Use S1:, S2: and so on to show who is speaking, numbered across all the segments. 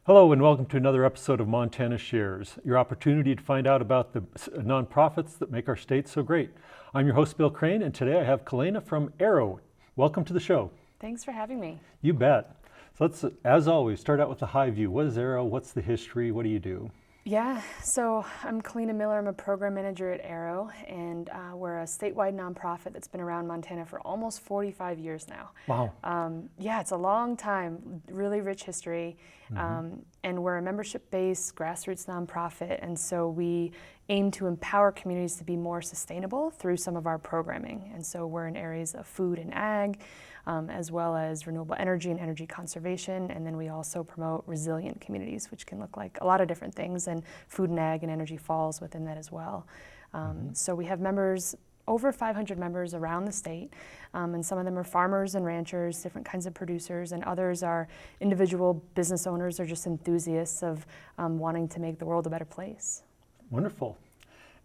S1: Hello and welcome to another episode of Montana Shares, your opportunity to find out about the nonprofits that make our state so great. I'm your host, Bill Crane, and today I have Kaleena from AERO. Welcome to the show.
S2: Thanks for having me.
S1: You bet. So let's, as always, start out with the high view. What is AERO? What's the history? What do you do?
S2: Yeah, so I'm Kaleena Miller. I'm a program manager at AERO, and we're a statewide nonprofit that's been around Montana for almost 45 years now.
S1: Wow.
S2: Yeah, it's a long time, really rich history, and we're a membership-based grassroots nonprofit, and so we aim to empower communities to be more sustainable through some of our programming. And so we're in areas of food and ag, as well as renewable energy and energy conservation, and then we also promote resilient communities, which can look like a lot of different things, and food and ag and energy falls within that as well. So we have members, over 500 members around the state, and some of them are farmers and ranchers, different kinds of producers, and others are individual business owners or just enthusiasts of wanting to make the world a better place.
S1: Wonderful.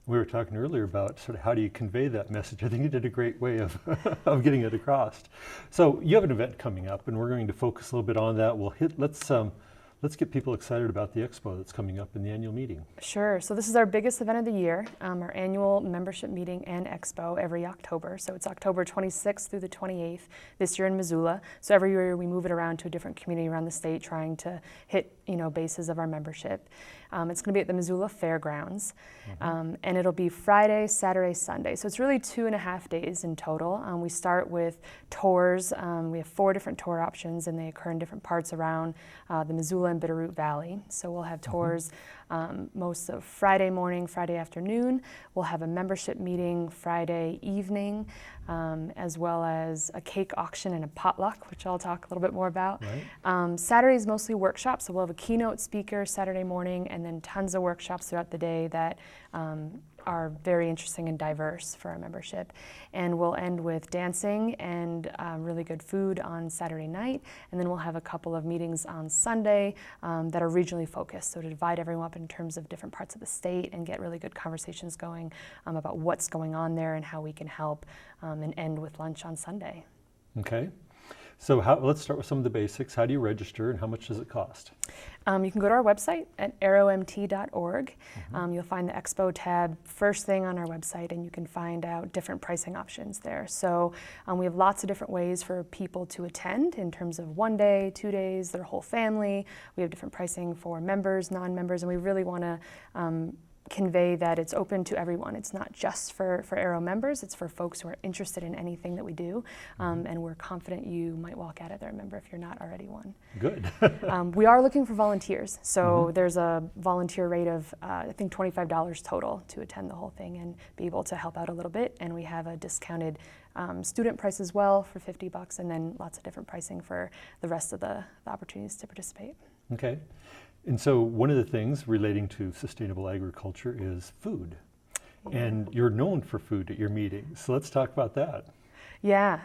S1: We were talking earlier about sort of how do you convey that message. I think you did a great way of, of getting it across. So you have an event coming up, and we're going to focus a little bit on that. Let's get people excited about the expo that's coming up in the annual meeting.
S2: Sure. So this is our biggest event of the year, our annual membership meeting and expo every October. So it's October 26th through the 28th this year in Missoula. So every year we move it around to a different community around the state, trying to hit bases of our membership. It's going to be at the Missoula Fairgrounds, and it'll be Friday, Saturday, Sunday. So it's really 2.5 days in total. We start with tours. We have 4 different tour options, and they occur in different parts around the Missoula and Bitterroot Valley. So we'll have tours most of Friday morning, Friday afternoon. We'll have a membership meeting Friday evening, as well as a cake auction and a potluck, which I'll talk a little bit more about. Right. Saturday is mostly workshops, so we'll have a keynote speaker Saturday morning, and then tons of workshops throughout the day that are very interesting and diverse for our membership. And we'll end with dancing and really good food on Saturday night, and then we'll have a couple of meetings on Sunday that are regionally focused, so to divide everyone up in terms of different parts of the state and get really good conversations going about what's going on there and how we can help, and end with lunch on Sunday.
S1: Okay. So let's start with some of the basics. How do you register and how much does it cost?
S2: You can go to our website at aeromt.org. You'll find the Expo tab first thing on our website, and you can find out different pricing options there. So we have lots of different ways for people to attend in terms of 1 day, 2 days, their whole family. We have different pricing for members, non-members, and we really want to convey that it's open to everyone. It's not just for AERO members, it's for folks who are interested in anything that we do, and we're confident you might walk out of there a member if you're not already one.
S1: Good.
S2: We are looking for volunteers, so there's a volunteer rate of I think $25 total to attend the whole thing and be able to help out a little bit, and we have a discounted student price as well for $50, and then lots of different pricing for the rest of the opportunities to participate.
S1: Okay. And so one of the things relating to sustainable agriculture is food. And you're known for food at your meetings. So let's talk about that.
S2: Yeah,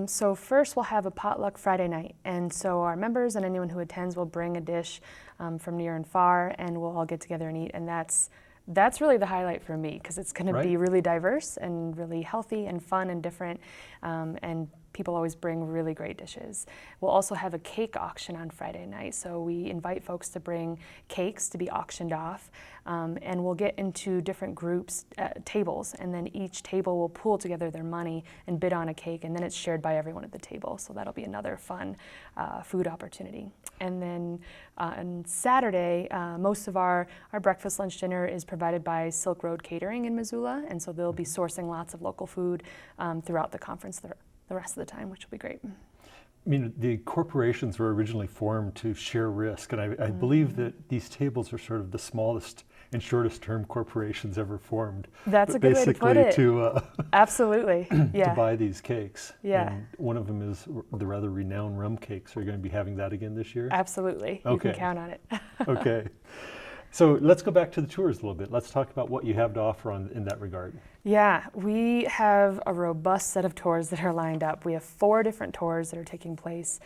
S2: so first we'll have a potluck Friday night. And so our members and anyone who attends will bring a dish from near and far, and we'll all get together and eat. And that's really the highlight for me, because it's going to be really diverse and really healthy and fun and different, and people always bring really great dishes. We'll also have a cake auction on Friday night, so we invite folks to bring cakes to be auctioned off, and we'll get into different groups, tables, and then each table will pool together their money and bid on a cake, and then it's shared by everyone at the table, so that'll be another fun food opportunity. And then on Saturday, most of our breakfast, lunch, dinner is provided by Silk Road Catering in Missoula, and so they'll be sourcing lots of local food throughout the conference the rest of the time, which will be great.
S1: I mean, the corporations were originally formed to share risk, and I believe that these tables are sort of the smallest and shortest term corporations ever formed.
S2: That's a good way to put it. Absolutely, yeah.
S1: To buy these cakes.
S2: Yeah.
S1: And one of them is the rather renowned rum cakes. Are you going to be having that again this year?
S2: Absolutely, you can count on it.
S1: Okay. So let's go back to the tours a little bit. Let's talk about what you have to offer in that regard.
S2: Yeah, we have a robust set of tours that are lined up. We have 4 different tours that are taking place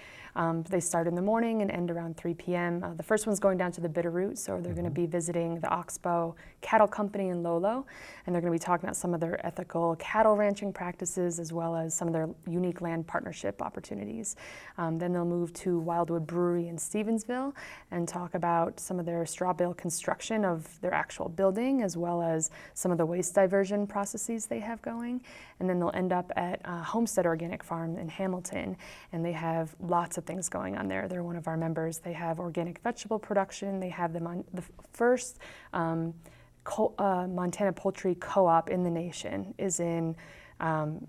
S2: They start in the morning and end around 3 p.m. The first one's going down to the Bitterroot, so they're going to be visiting the Oxbow Cattle Company in Lolo, and they're going to be talking about some of their ethical cattle ranching practices as well as some of their unique land partnership opportunities. Then they'll move to Wildwood Brewery in Stevensville and talk about some of their straw bale construction of their actual building as well as some of the waste diversion processes they have going. And then they'll end up at Homestead Organic Farm in Hamilton, and they have lots of things going on there. They're one of our members. They have organic vegetable production. They have the first Montana poultry co-op in the nation is in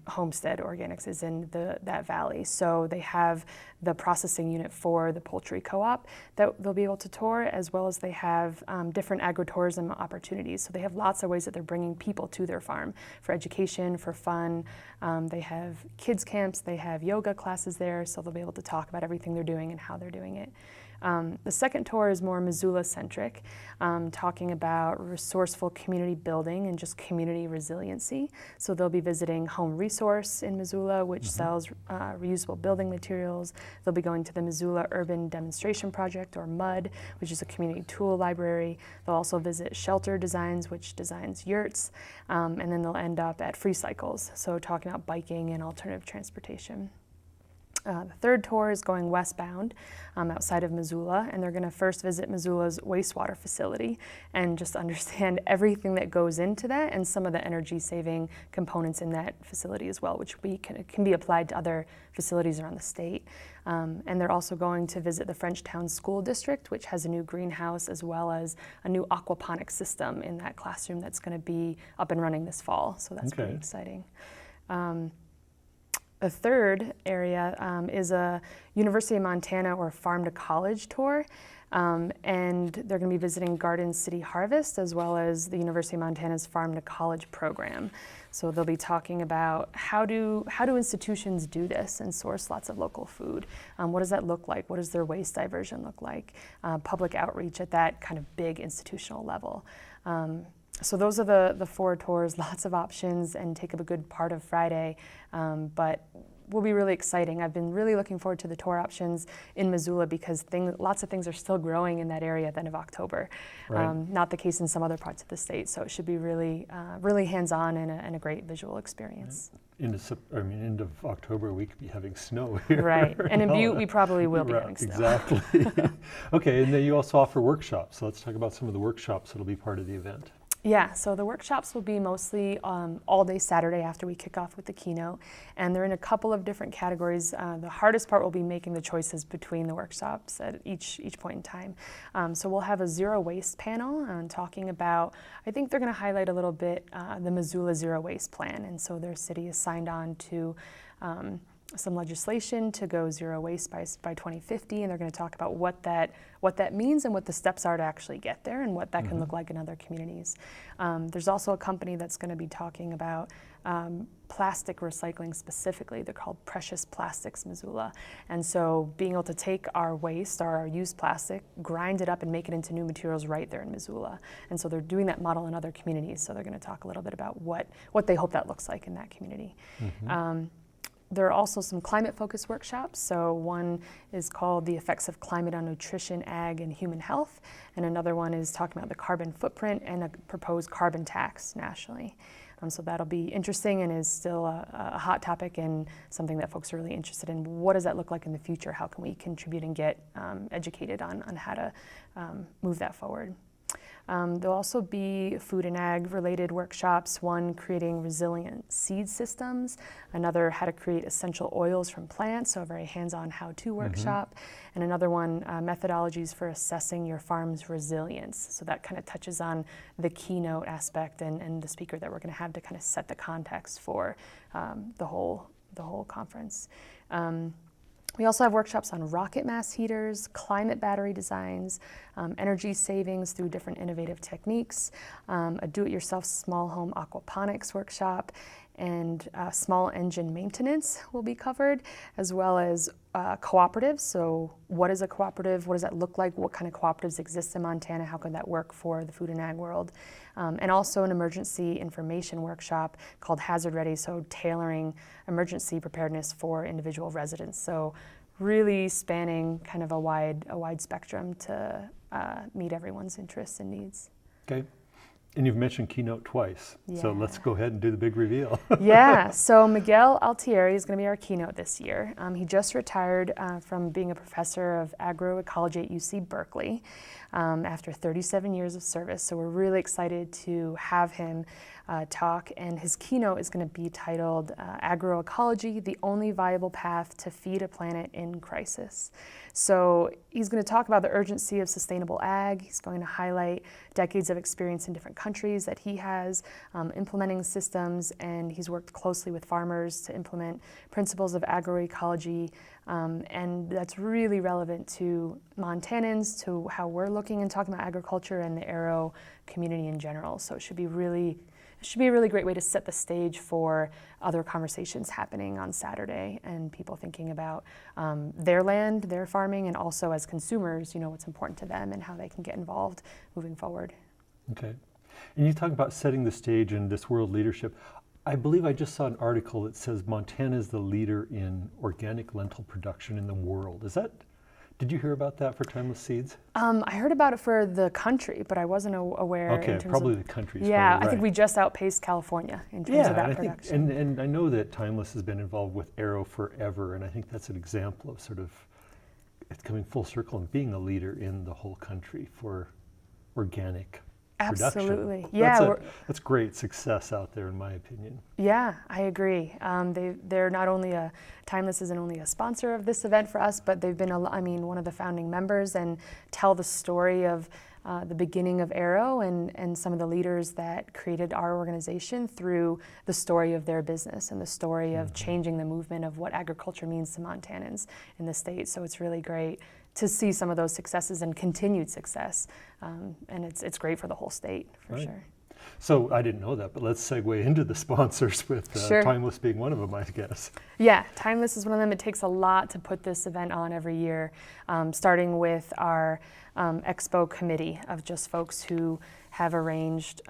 S2: Homestead Organics is in that valley. So they have the processing unit for the poultry co-op that they'll be able to tour, as well as they have different agritourism opportunities. So they have lots of ways that they're bringing people to their farm for education, for fun. They have kids camps, they have yoga classes there, so they'll be able to talk about everything they're doing and how they're doing it. The second tour is more Missoula-centric, talking about resourceful community building and just community resiliency. So they'll be visiting Home Resource in Missoula, which sells reusable building materials. They'll be going to the Missoula Urban Demonstration Project, or MUD, which is a community tool library. They'll also visit Shelter Designs, which designs yurts. And then they'll end up at Free Cycles, so talking about biking and alternative transportation. The third tour is going westbound outside of Missoula, and they're going to first visit Missoula's wastewater facility and just understand everything that goes into that and some of the energy-saving components in that facility as well, which can be applied to other facilities around the state. And they're also going to visit the Frenchtown School District, which has a new greenhouse as well as a new aquaponics system in that classroom that's going to be up and running this fall. So that's pretty exciting. The third area is a University of Montana or Farm to College tour, and they're going to be visiting Garden City Harvest as well as the University of Montana's Farm to College program. So they'll be talking about how do institutions do this and source lots of local food. What does that look like? What does their waste diversion look like? Public outreach at that kind of big institutional level. So those are the four tours, lots of options, and take up a good part of Friday, but will be really exciting. I've been really looking forward to the tour options in Missoula because lots of things are still growing in that area at the end of October. Right. Not the case in some other parts of the state, so it should be really, really hands-on and a great visual experience.
S1: End of October, we could be having snow here.
S2: Right, and in Butte, we probably will be having snow.
S1: Exactly. Okay, and then you also offer workshops. So let's talk about some of the workshops that'll be part of the event.
S2: Yeah, so the workshops will be mostly all day Saturday after we kick off with the keynote, and they're in a couple of different categories. The hardest part will be making the choices between the workshops at each point in time. So we'll have a zero waste panel talking about, I think they're going to highlight a little bit the Missoula Zero Waste Plan, and so their city has signed on to some legislation to go zero waste by 2050, and they're going to talk about what that means and what the steps are to actually get there and what that can look like in other communities. There's also a company that's going to be talking about plastic recycling specifically. They're called Precious Plastics Missoula, and so being able to take our waste, our used plastic, grind it up and make it into new materials right there in Missoula. And so they're doing that model in other communities, so they're going to talk a little bit about what they hope that looks like in that community. There are also some climate-focused workshops. So one is called The Effects of Climate on Nutrition, Ag, and Human Health, and another one is talking about the carbon footprint and a proposed carbon tax nationally. So that'll be interesting and is still a hot topic and something that folks are really interested in. What does that look like in the future? How can we contribute and get educated on how to move that forward? There'll also be food and ag related workshops, one creating resilient seed systems, another how to create essential oils from plants, so a very hands-on how-to workshop, and another one methodologies for assessing your farm's resilience. So that kind of touches on the keynote aspect and the speaker that we're going to have to kind of set the context for the whole conference. We also have workshops on rocket mass heaters, climate battery designs, energy savings through different innovative techniques, a do-it-yourself small home aquaponics workshop, and small engine maintenance will be covered, as well as cooperatives. So what is a cooperative? What does that look like? What kind of cooperatives exist in Montana? How can that work for the food and ag world? And also an emergency information workshop called Hazard Ready, so tailoring emergency preparedness for individual residents. So really spanning kind of a wide spectrum to meet everyone's interests and needs.
S1: Okay. And you've mentioned keynote twice, so let's go ahead and do the big reveal.
S2: Yeah, so Miguel Altieri is going to be our keynote this year. He just retired from being a professor of agroecology at UC Berkeley after 37 years of service. So we're really excited to have him talk, and his keynote is going to be titled Agroecology, the Only Viable Path to Feed a Planet in Crisis. So he's going to talk about the urgency of sustainable ag. He's going to highlight decades of experience in different countries that he has implementing systems, and he's worked closely with farmers to implement principles of agroecology, and that's really relevant to Montanans, to how we're looking and talking about agriculture and the AERO community in general. So it should be a really great way to set the stage for other conversations happening on Saturday and people thinking about their land, their farming, and also as consumers, what's important to them and how they can get involved moving forward.
S1: Okay. And you talk about setting the stage in this world leadership. I believe I just saw an article that says Montana is the leader in organic lentil production in the world. Did you hear about that for Timeless Seeds?
S2: I heard about it for the country, but I wasn't aware.
S1: Okay,
S2: in terms
S1: probably
S2: of,
S1: the country.
S2: Yeah,
S1: right.
S2: I think we just outpaced California in terms of that production.
S1: And I know that Timeless has been involved with AERO forever, and I think that's an example of sort of it's coming full circle and being a leader in the whole country for organic production.
S2: Absolutely, yeah.
S1: That's great success out there, in my opinion.
S2: Yeah, I agree. They're not only Timeless isn't only a sponsor of this event for us, but they've been, one of the founding members and tell the story of the beginning of AERO and some of the leaders that created our organization through the story of their business and the story of changing the movement of what agriculture means to Montanans in the state. So it's really great to see some of those successes and continued success, and it's great for the whole state, for sure.
S1: So I didn't know that, but let's segue into the sponsors with Timeless being one of them, I guess.
S2: Yeah, Timeless is one of them. It takes a lot to put this event on every year, starting with our Expo committee of just folks who have arranged,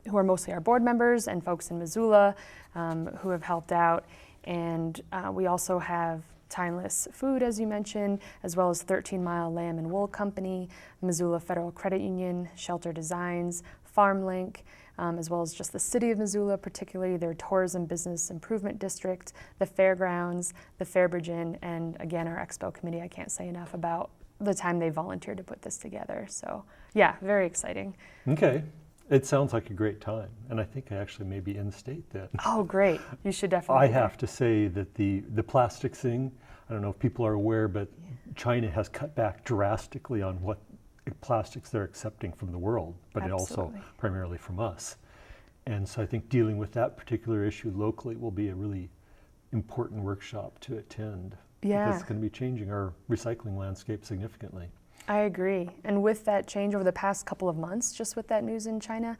S2: who are mostly our board members and folks in Missoula who have helped out. And we also have Timeless Food, as you mentioned, as well as 13 Mile Lamb and Wool Company, Missoula Federal Credit Union, Shelter Designs, FarmLink, as well as just the city of Missoula, particularly their Tourism Business Improvement District, the Fairgrounds, the Fairbridge Inn, and again, our Expo committee. I can't say enough about the time they volunteered to put this together. So yeah, very exciting.
S1: Okay. It sounds like a great time, and I think I actually may be in state then.
S2: Oh, great. You should definitely.
S1: I have to say that the plastics thing, I don't know if people are aware, but China has cut back drastically on what plastics they're accepting from the world, but also primarily from us. And so I think dealing with that particular issue locally will be a really important workshop to attend.
S2: Yeah.
S1: Because it's going to be changing our recycling landscape significantly.
S2: I agree. And with that change over the past couple of months, just with that news in China,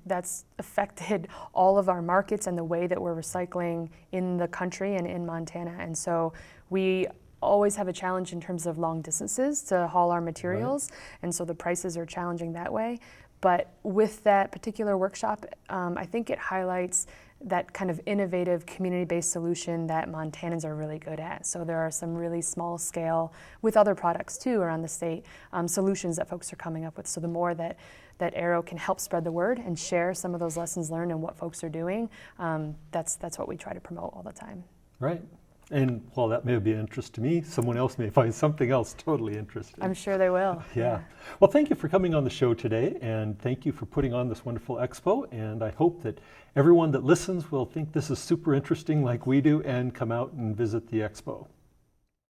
S2: that's affected all of our markets and the way that we're recycling in the country and in Montana. And so we always have a challenge in terms of long distances to haul our materials. Right. And so the prices are challenging that way. But with that particular workshop, I think it highlights that kind of innovative community-based solution that Montanans are really good at. So there are some really small scale, with other products too around the state, solutions that folks are coming up with. So the more that AERO can help spread the word and share some of those lessons learned and what folks are doing, that's what we try to promote all the time.
S1: Right. And while that may be of interest to me, someone else may find something else totally interesting.
S2: I'm sure they will.
S1: Yeah. Well, thank you for coming on the show today, and thank you for putting on this wonderful expo. And I hope that everyone that listens will think this is super interesting like we do and come out and visit the expo.